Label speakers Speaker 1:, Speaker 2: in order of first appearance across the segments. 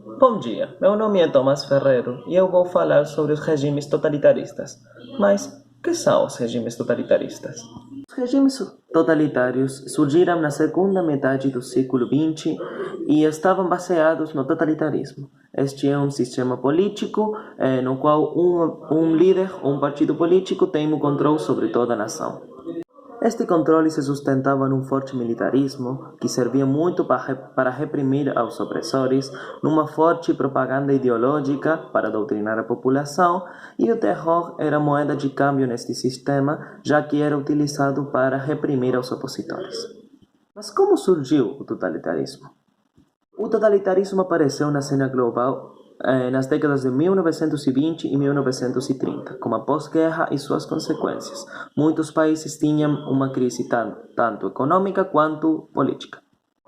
Speaker 1: Bom dia, meu nome é Tomás Ferreiro e eu vou falar sobre os regimes totalitaristas. Mas, o que são os regimes totalitaristas? Os regimes totalitários surgiram na segunda metade do século XX e estavam baseados no totalitarismo. Este é um sistema político no qual um líder ou um partido político tem o controle sobre toda a nação. Este controle se sustentava num forte militarismo, que servia muito para reprimir aos opressores, numa forte propaganda ideológica para doutrinar a população, e o terror era moeda de câmbio neste sistema, já que era utilizado para reprimir aos opositores. Mas como surgiu o totalitarismo? O totalitarismo apareceu na cena global nas décadas de 1920 e 1930, com a pós-guerra e suas consequências. Muitos países tinham uma crise tanto econômica quanto política.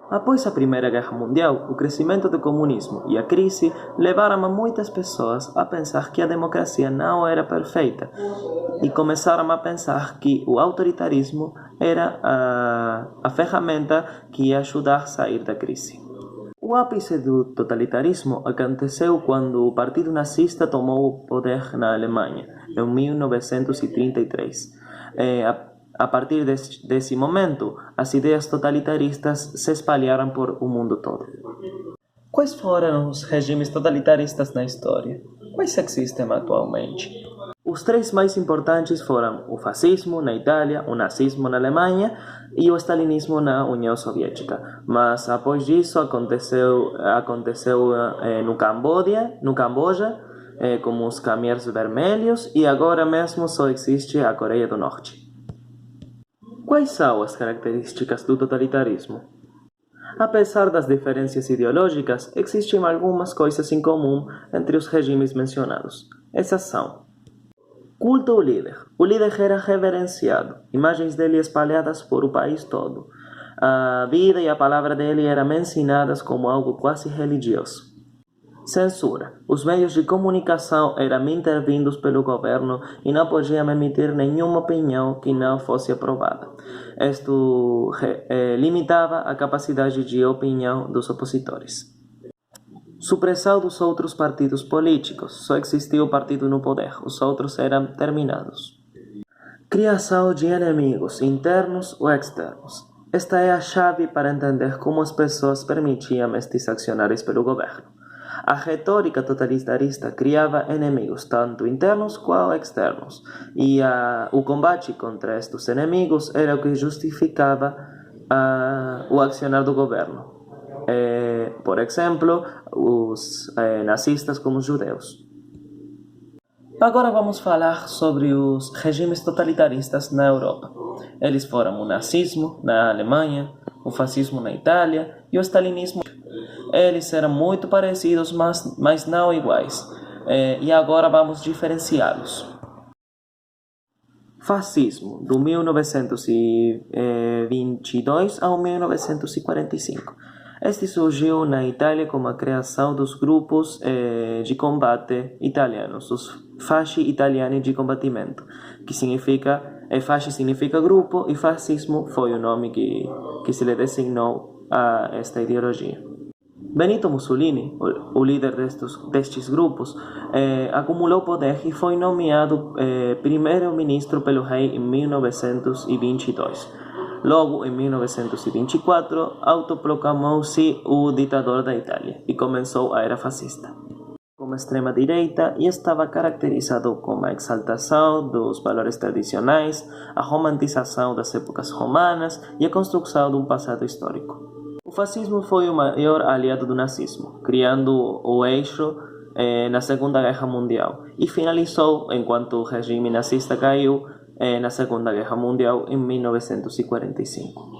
Speaker 1: Após a Primeira Guerra Mundial, o crescimento do comunismo e a crise levaram a muitas pessoas a pensar que a democracia não era perfeita e começaram a pensar que o autoritarismo era a ferramenta que ia ajudar a sair da crise. O ápice do totalitarismo aconteceu quando o Partido Nazista tomou o poder na Alemanha, em 1933. A partir desse momento, as ideias totalitaristas se espalharam por o mundo todo. Quais foram os regimes totalitaristas na história? Quais existem atualmente? Os três mais importantes foram o fascismo na Itália, o nazismo na Alemanha e o stalinismo na União Soviética. Mas após disso aconteceu no Camboja, como os Khmers Vermelhos, e agora mesmo só existe a Coreia do Norte. Quais são as características do totalitarismo? Apesar das diferenças ideológicas, existem algumas coisas em comum entre os regimes mencionados. Essas são: culto ao líder. O líder era reverenciado, imagens dele espalhadas por o país todo. A vida e a palavra dele eram ensinadas como algo quase religioso. Censura. Os meios de comunicação eram intervindos pelo governo e não podiam emitir nenhuma opinião que não fosse aprovada. Isto limitava a capacidade de opinião dos opositores. Supressão dos outros partidos políticos. Só existia o partido no poder, os outros eram terminados. Criação de inimigos internos ou externos. Esta é a chave para entender como as pessoas permitiam estes accionários pelo governo. A retórica totalitarista criava inimigos, tanto internos quanto externos, e o combate contra estes inimigos era o que justificava o accionar do governo. Por exemplo, os nazistas como os judeus. Agora vamos falar sobre os regimes totalitaristas na Europa. Eles foram o nazismo na Alemanha, o fascismo na Itália e o stalinismo. Eles eram muito parecidos, mas não iguais. E agora vamos diferenciá-los. Fascismo, do 1922 ao 1945. Este surgiu na Itália com a criação dos grupos de combate italianos, os fasci italiani de combatimento, que significa, fasci significa grupo e fascismo foi o nome que se lhe designou a esta ideologia. Benito Mussolini, o líder destes grupos, acumulou poder e foi nomeado primeiro-ministro pelo rei em 1922. Logo, em 1924, autoproclamou-se o ditador da Itália e começou a era fascista. Como extrema-direita, e estava caracterizado como a exaltação dos valores tradicionais, a romantização das épocas romanas e a construção de um passado histórico. O fascismo foi o maior aliado do nazismo, criando o eixo na Segunda Guerra Mundial e finalizou enquanto o regime nazista caiu na Segunda Guerra Mundial em 1945.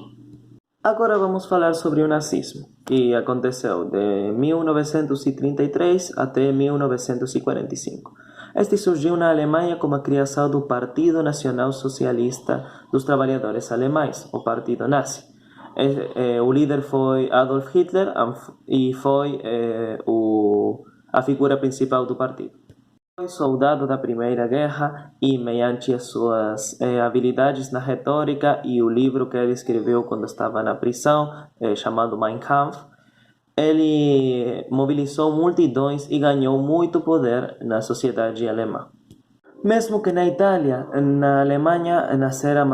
Speaker 1: Agora vamos falar sobre o nazismo, que aconteceu de 1933 até 1945. Este surgiu na Alemanha com a criação do Partido Nacional Socialista dos Trabalhadores Alemães, o Partido Nazi. O líder foi Adolf Hitler e foi a figura principal do partido. Foi soldado da Primeira Guerra e, mediante as suas habilidades na retórica e o livro que ele escreveu quando estava na prisão, chamado Mein Kampf, Ele mobilizou multidões e ganhou muito poder na sociedade alemã. Mesmo que na Itália, na Alemanha nasceram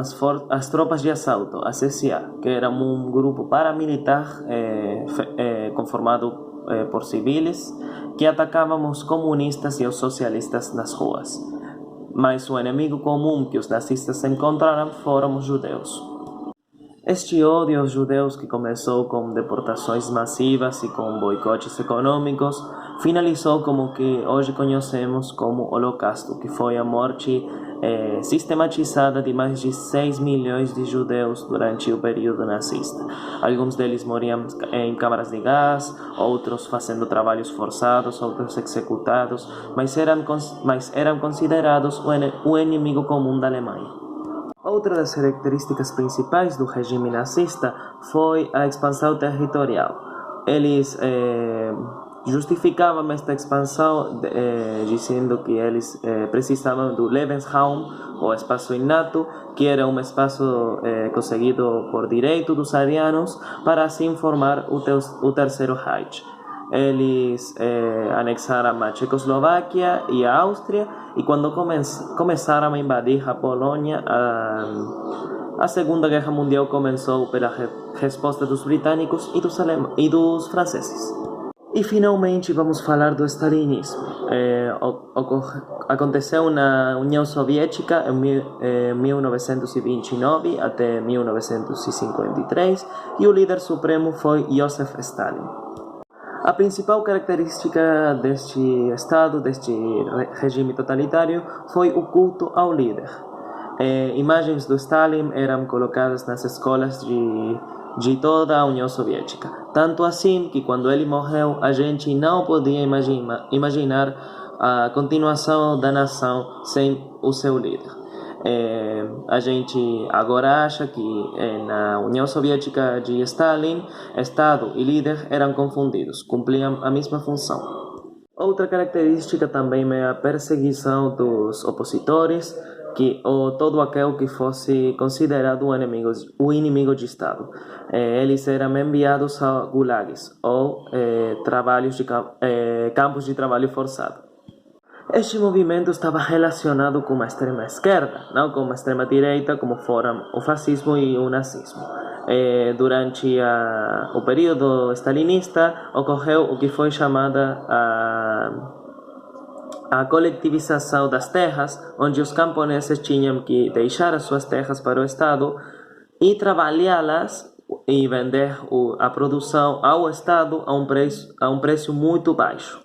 Speaker 1: as tropas de assalto, a CSA, que era um grupo paramilitar conformado por civis que atacavam os comunistas e os socialistas nas ruas. Mas o inimigo comum que os nazistas encontraram foram os judeus. Este ódio aos judeus, que começou com deportações massivas e com boicotes econômicos, finalizou como que hoje conhecemos como Holocausto, que foi a morte sistematizada de mais de 6 milhões de judeus durante o período nazista. Alguns deles morriam em câmaras de gás, outros fazendo trabalhos forçados, outros executados, mas eram considerados o inimigo comum da Alemanha. Outra das características principais do regime nazista foi a expansão territorial. Eles justificavam esta expansão dizendo que eles precisavam do Lebensraum, o espaço inato, que era um espaço conseguido por direito dos arianos para assim formar o Terceiro Reich. Eles anexaram a Tchecoslováquia e a Áustria, e quando começaram a invadir a Polônia, a Segunda Guerra Mundial começou pela resposta dos britânicos e dos franceses. E finalmente vamos falar do stalinismo. Aconteceu na União Soviética em 1929 até 1953 e o líder supremo foi Joseph Stalin. A principal característica deste Estado, deste regime totalitário, foi o culto ao líder. Imagens do Stalin eram colocadas nas escolas de toda a União Soviética. Tanto assim que quando ele morreu, a gente não podia imaginar a continuação da nação sem o seu líder. A gente agora acha que na União Soviética de Stalin, Estado e líder eram confundidos, cumpriam a mesma função. Outra característica também é a perseguição dos opositores, ou todo aquele que fosse considerado o inimigo de Estado. Eles eram enviados a gulags, ou campos de trabalho forçado. Este movimento estava relacionado com a extrema-esquerda, não com a extrema-direita, como foram o fascismo e o nazismo. Durante o período stalinista, ocorreu o que foi chamada a coletivização das terras, onde os camponeses tinham que deixar as suas terras para o Estado e trabalhá-las e vender a produção ao Estado a um preço muito baixo.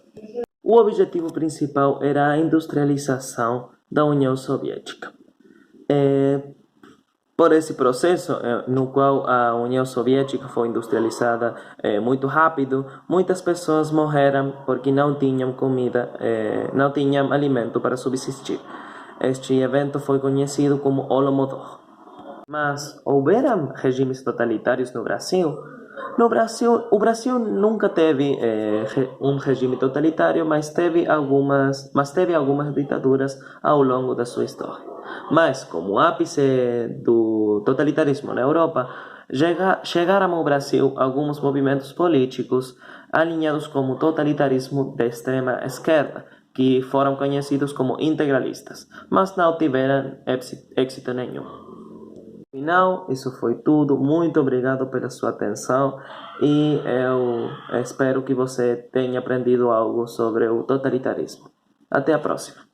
Speaker 1: O objetivo principal era a industrialização da União Soviética. Por esse processo, no qual a União Soviética foi industrializada muito rápido, muitas pessoas morreram porque não tinham comida, não tinham alimento para subsistir. Este evento foi conhecido como Holodomor. Mas houveram regimes totalitários no Brasil? O Brasil nunca teve um regime totalitário, mas teve algumas ditaduras ao longo da sua história. Mas, como ápice do totalitarismo na Europa, chegaram ao Brasil alguns movimentos políticos alinhados com o totalitarismo de extrema esquerda, que foram conhecidos como integralistas, mas não tiveram êxito nenhum. Final, isso foi tudo. Muito obrigado pela sua atenção e eu espero que você tenha aprendido algo sobre o totalitarismo. Até a próxima.